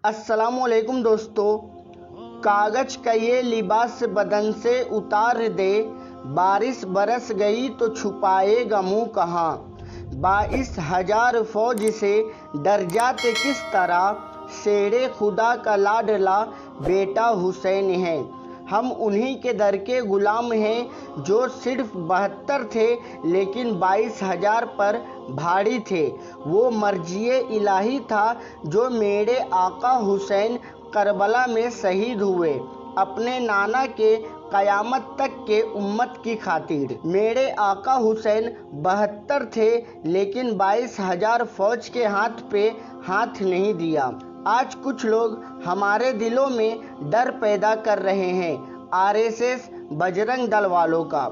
अस्सलामुअलैकुम दोस्तों, कागज का ये लिबास बदन से उतार दे, बारिश बरस गई तो छुपाएगा मुँह कहाँ। 22,000 फौज से डर जाते किस तरह, शेरे खुदा का लाडला बेटा हुसैन है। हम उन्हीं के दर के गुलाम हैं जो सिर्फ 72 थे लेकिन 22,000 पर भारी थे। वो मर्जिए इलाही था जो मेरे आका हुसैन करबला में शहीद हुए अपने नाना के क़यामत तक के उम्मत की खातिर। मेरे आका हुसैन 72 थे लेकिन 22,000 फौज के हाथ पे हाथ नहीं दिया। आज कुछ लोग हमारे दिलों में डर पैदा कर रहे हैं आरएसएस बजरंग दल वालों का,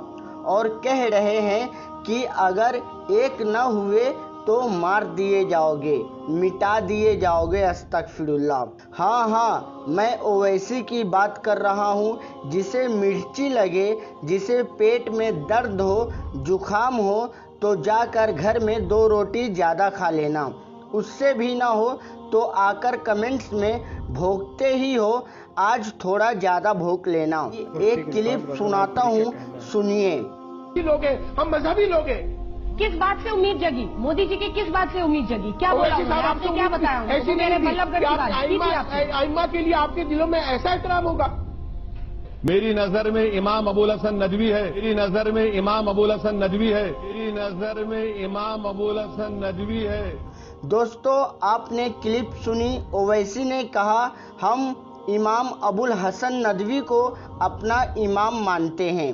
और कह रहे हैं कि अगर एक न हुए तो मार दिए जाओगे, मिटा दिए जाओगे। अस्तगफिरुल्लाह। हाँ, मैं ओवैसी की बात कर रहा हूँ जिसे मिर्ची लगे, जिसे पेट में दर्द हो, जुखाम हो तो जाकर घर में 2 रोटी ज़्यादा खा लेना। उससे भी ना हो तो आकर कमेंट्स में भोंकते ही हो, आज थोड़ा ज़्यादा भोंक लेना। एक क्लिप सुनाता हूँ, सुनिए। लोग हैं, हम मजहबी लोग हैं। किस बात से उम्मीद जगी? मोदी जी की किस बात से उम्मीद जगी? क्या बोला उन्होंने? आपने क्या बताया? ऐसी मेरे बल्लभगढ़ की बात आइम्मा के लिए आपके दिलों में ऐसा एहतराम होगा? मेरी नजर में इमाम अबुल हसन नदवी है, मेरी नजर में इमाम अबुल हसन नदवी है, मेरी नजर में इमाम अबुल हसन नदवी है। दोस्तों, आपने क्लिप सुनी। ओवैसी ने कहा हम इमाम अबुल हसन नदवी को अपना इमाम मानते हैं।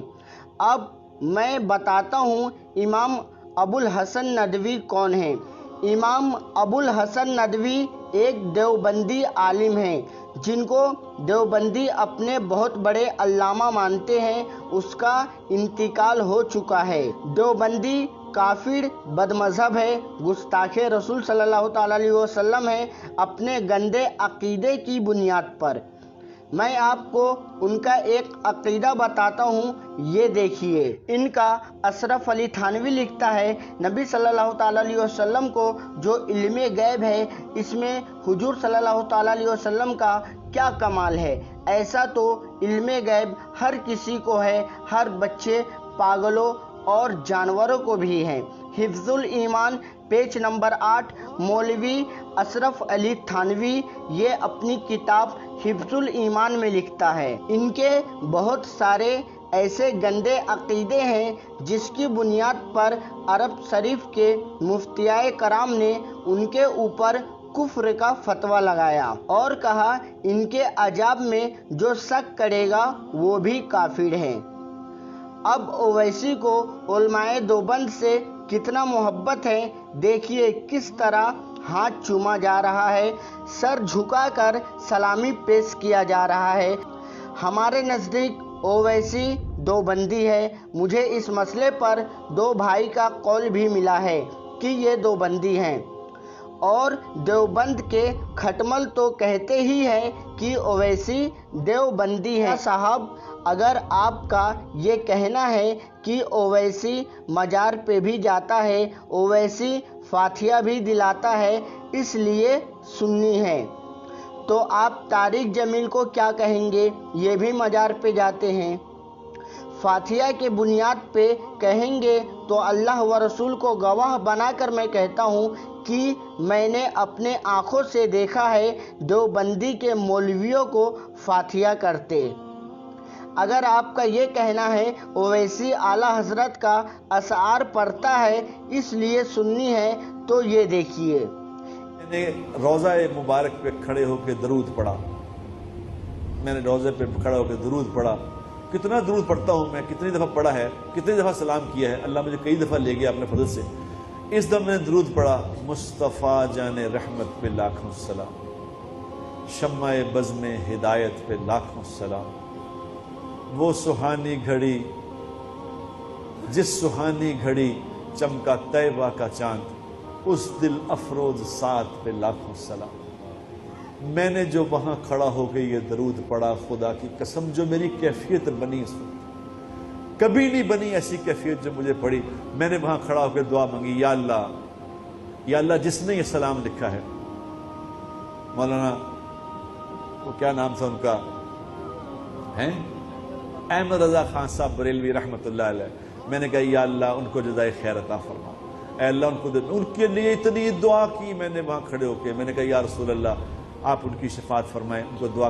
अब मैं बताता हूँ इमाम अबुल हसन नदवी कौन है। इमाम अबुल हसन नदवी एक देवबंदी आलिम हैं जिनको देवबंदी अपने बहुत बड़े अल्लामा मानते हैं। उसका इंतकाल हो चुका है। देवबंदी काफिर बदमज़हब है, गुस्ताखे रसूल सल्लल्लाहु अलैहि वसल्लम है अपने गंदे अकीदे की बुनियाद पर। मैं आपको उनका एक अकीदा बताता हूँ, ये देखिए। इनका अशरफ अली थानवी लिखता है, नबी सल्लल्लाहु अलैहि वसल्लम को जो इल्मे गैब है, इसमें हुजूर सल्लल्लाहु अलैहि वसल्लम का क्या कमाल है। ऐसा तो इल्मे गैब हर किसी को है, हर बच्चे, पागलों और जानवरों को भी है। हिफ्जुल ईमान पेज नंबर 8, मौलवी अशरफ अली थानवी ये अपनी किताब हिफ्जुल ईमान में लिखता है। इनके बहुत सारे ऐसे गंदे अकीदे हैं जिसकी बुनियाद पर अरब शरीफ के मुफ्तियाए कराम ने उनके ऊपर कुफ्र का फतवा लगाया और कहा इनके अजाब में जो शक करेगा वो भी काफिर है। अब ओवैसी को उलमाए देवबंद से कितना मोहब्बत है, देखिए किस तरह हाथ चूमा जा रहा है, सर झुकाकर सलामी पेश किया जा रहा है। हमारे नज़दीक ओवैसी देवबंदी है। मुझे इस मसले पर 2 भाई का कौल भी मिला है कि ये देवबंदी हैं, और देवबंद के खटमल तो कहते ही हैं कि ओवैसी देवबंदी है। साहब, अगर आपका ये कहना है कि ओवैसी मजार पे भी जाता है, ओवैसी फातिहा भी दिलाता है, इसलिए सुन्नी है, तो आप तारिक जमील को क्या कहेंगे? ये भी मजार पे जाते हैं। फातिहा के बुनियाद पे कहेंगे तो अल्लाह व रसूल को गवाह बनाकर मैं कहता हूँ कि मैंने अपने आँखों से देखा है देवबंदी के मौलवियों को फातिहा करते। अगर आपका ये कहना है ओवैसी आला हजरत का अशार पढ़ता है इसलिए सुन्नी है, तो ये देखिए। मैंने रोज़ा मुबारक पे खड़े होकर दरूद पढ़ा। मैंने रोज़े पे खड़ा होकर दरूद पढ़ा। कितना दरूद पढ़ता हूँ मैं, कितनी दफ़ा पढ़ा है, कितनी दफ़ा सलाम किया है। अल्लाह मुझे कई दफ़ा ले गया अपने फजल से। इस दफ़ा मैंने दरूद पढ़ा, मुस्तफ़ा जाने रहमत पे लाखों सलाम, शम्माए बज़्म हिदायत पे लाखों सलाम। वो सुहानी घड़ी जिस सुहानी घड़ी चमका तैबा का चांद, उस दिल अफरोज साथ पे लाखों सलाम। मैंने जो वहां खड़ा होकर ये दरूद पढ़ा, खुदा की कसम जो मेरी कैफियत बनी इस वक्त, कभी नहीं बनी ऐसी कैफियत जो मुझे पड़ी। मैंने वहां खड़ा होकर दुआ मांगी, या अल्लाह जिसने ये सलाम लिखा है, मौलाना वो क्या नाम था उनका, हैं अहमद रजा खान साहब बरेलवी रहमतुल्लाह अलैह। मैंने कहा या अल्लाह उनको जज़ाए खैर अता फरमा, ऐ अल्लाह उनको दे। उनके लिए इतनी दुआ की मैंने वहाँ खड़े होके। मैंने कहा या रसूल अल्लाह आप उनकी शफात फरमाएं, उनको दुआ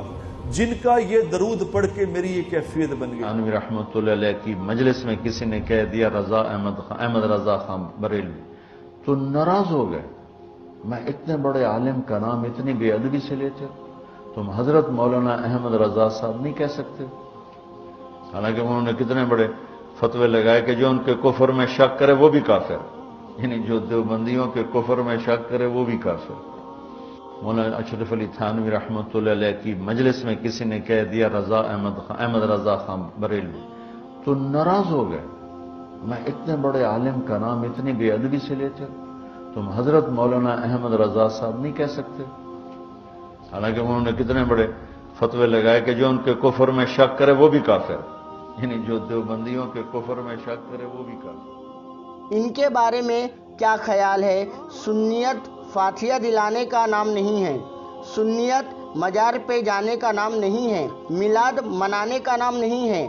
जिनका ये दरूद पढ़ के मेरी ये कैफियत बन गई। थानवी रहमतुल्लाह अलैह की मजलिस में किसी ने कह दिया रजा अहमद रजा खान बरेलवी, तो नाराज हो गए। मैं इतने बड़े आलिम का नाम इतनी बेअदबी से लेते हो, तुम हजरत मौलाना अहमद रजा साहब नहीं कह सकते। हालांकि उन्होंने कितने बड़े फतवे लगाए कि जो उनके कुफर में शक करे वो भी काफिर, यानी जो देवबंदियों के कुफर में शक करे वो भी काफिर। मौलाना अशरफ अली थानवी रहमतुल्लाह अलैह की मजलिस में किसी ने कह दिया रजा अहमद रजा खान बरेलवी, तो नाराज हो गए। मैं इतने बड़े आलिम का नाम इतनी बेअदबी से लेते हो, तुम हजरत मौलाना अहमद रजा साहब नहीं कह सकते। हालांकि उन्होंने कितने बड़े फतवे लगाए कि जो उनके कुफर में शक करे वो भी काफिर, यानी जो देवबंदियों के कुफर में शक करे वो भी काफिर। इनके बारे में क्या ख्याल है? सुन्नियत फातिहा दिलाने का नाम नहीं है, सुन्नियत मजार पे जाने का नाम नहीं है, मिलाद मनाने का नाम नहीं है।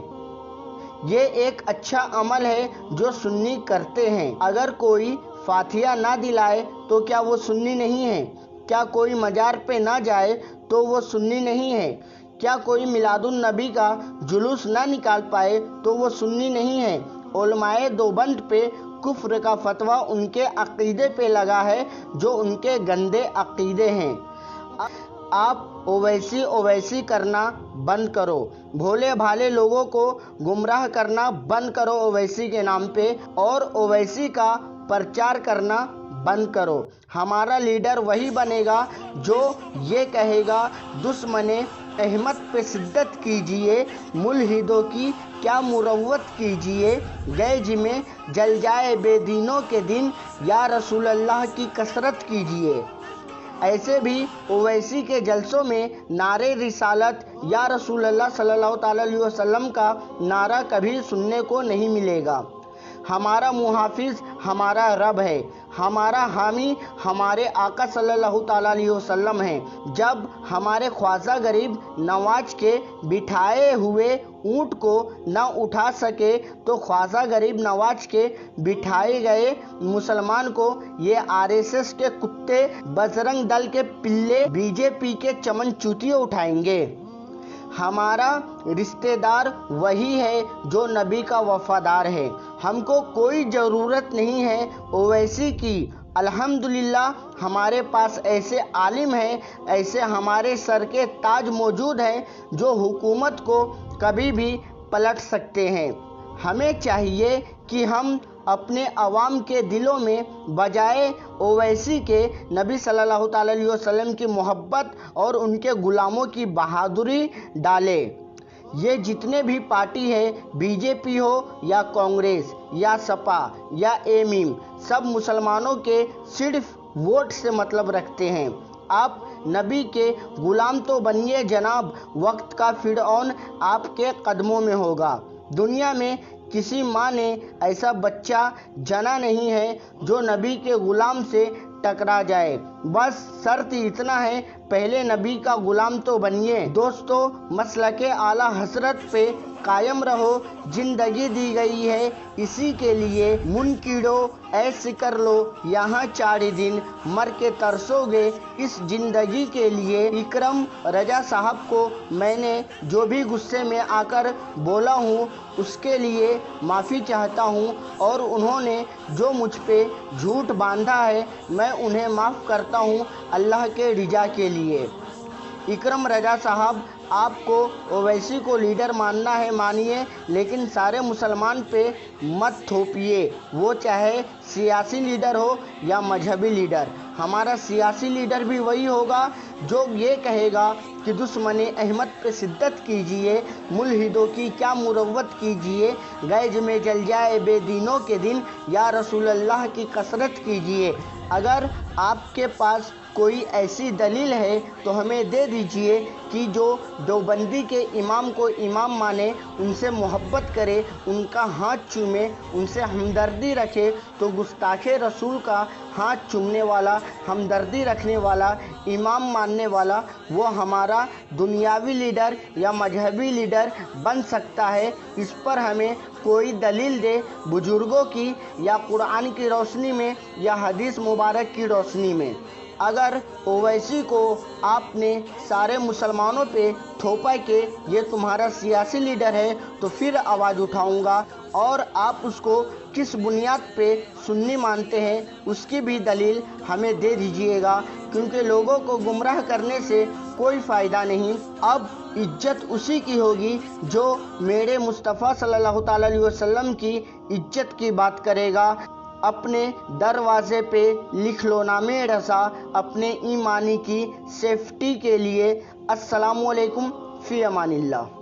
ये एक अच्छा अमल है जो सुन्नी करते हैं। अगर कोई फातिहा ना दिलाए तो क्या वो सुन्नी नहीं है? क्या कोई मजार पे ना जाए तो वो सुन्नी नहीं है? क्या कोई मिलादुन नबी का जुलूस ना निकाल पाए तो वो सुन्नी नहीं है? उलमाए देवबंद पे कुफ्र का फतवा उनके अकीदे पे लगा है जो उनके गंदे अकीदे हैं। आप ओवैसी करना बंद करो, भोले भाले लोगों को गुमराह करना बंद करो ओवैसी के नाम पे, और ओवैसी का प्रचार करना बंद करो। हमारा लीडर वही बनेगा जो ये कहेगा दुश्मने अहमद पे शिद्दत कीजिए, मुल्हिदों की क्या मुरव्वत कीजिए, गैज में जल जाए बेदीनों के दिन, या रसूल अल्लाह की कसरत कीजिए। ऐसे भी ओवैसी के जलसों में नारे रिसालत या रसूल अल्लाह सल्लल्लाहु अलैहि वसल्लम का नारा कभी सुनने को नहीं मिलेगा। हमारा मुहाफिज हमारा रब है, हमारा हामी हमारे आका सल्लल्लाहु अलैहि वसल्लम हैं। जब हमारे ख्वाजा गरीब नवाज के बिठाए हुए ऊँट को न उठा सके तो ख्वाजा गरीब नवाज के बिठाए गए मुसलमान को ये आरएसएस के कुत्ते, बजरंग दल के पिल्ले, बीजेपी के चमनचूतिए उठाएंगे। हमारा रिश्तेदार वही है जो नबी का वफादार है। हमको कोई ज़रूरत नहीं है ओवैसी की। अल्हम्दुलिल्लाह हमारे पास ऐसे आलिम हैं, ऐसे हमारे सर के ताज मौजूद हैं जो हुकूमत को कभी भी पलट सकते हैं। हमें चाहिए कि हम अपने अवाम के दिलों में बजाय ओवैसी के नबी सल्लल्लाहु अलैहि वसल्लम की मोहब्बत और उनके गुलामों की बहादुरी डालें। ये जितने भी पार्टी है, बीजेपी हो या कांग्रेस या सपा या एमीम, सब मुसलमानों के सिर्फ वोट से मतलब रखते हैं। आप नबी के गुलाम तो बनिए जनाब, वक्त का फिरौन आपके कदमों में होगा। दुनिया में किसी माँ ने ऐसा बच्चा जना नहीं है जो नबी के गुलाम से टकरा जाए। बस शर्त इतना है, पहले नबी का गुलाम तो बनिए। दोस्तों, मसलके आला हजरत पे कायम रहो। जिंदगी दी गई है इसी के लिए, मुनकिरो ऐसे कर लो यहाँ 4 दिन, मर के तरसोगे इस जिंदगी के लिए। इकरम रजा साहब को मैंने जो भी गुस्से में आकर बोला हूँ उसके लिए माफ़ी चाहता हूँ, और उन्होंने जो मुझ पे झूठ बांधा है मैं उन्हें माफ़ करता हूँ अल्लाह के रिजा के लिए। इकरम रजा साहब, आपको ओवैसी को लीडर मानना है मानिए, लेकिन सारे मुसलमान पे मत थोपिए, वो चाहे सियासी लीडर हो या मजहबी लीडर। हमारा सियासी लीडर भी वही होगा जो ये कहेगा कि दुश्मने अहमद पे शिद्दत कीजिए, मुल्हिदों की क्या मुरव्वत कीजिए, गैज में जल जाए बेदीनों के दिन, या रसूल अल्लाह की कसरत कीजिए। अगर आपके पास कोई ऐसी दलील है तो हमें दे दीजिए कि जो देवबंदी के इमाम को इमाम माने, उनसे मोहब्बत करे, उनका हाथ चूमे, उनसे हमदर्दी रखे, तो गुस्ताखे रसूल का हाथ चूमने वाला, हमदर्दी रखने वाला इमाम मानने ماننے والا وہ ہمارا دنیاوی لیڈر یا مذہبی لیڈر بن سکتا ہے، اس پر ہمیں کوئی دلیل دے بزرگوں کی یا قرآن کی روشنی میں یا حدیث مبارک کی روشنی میں۔ اگر اویسی کو آپ نے سارے مسلمانوں پہ تھوپا کہ یہ تمہارا سیاسی لیڈر ہے تو پھر آواز اٹھاؤں گا، اور آپ اس کو کس بنیاد پہ سنی مانتے ہیں اس کی بھی دلیل ہمیں دے دیجئے گا، کیونکہ لوگوں کو گمراہ کرنے سے کوئی فائدہ نہیں۔ اب عزت اسی کی ہوگی جو میرے مصطفیٰ صلی اللہ تعالیٰ علیہ وسلم کی عزت کی بات کرے گا۔ اپنے دروازے پہ لکھ لو نام رضا اپنے ایمانی کی سیفٹی کے لیے۔ السلام علیکم، فی امان اللہ۔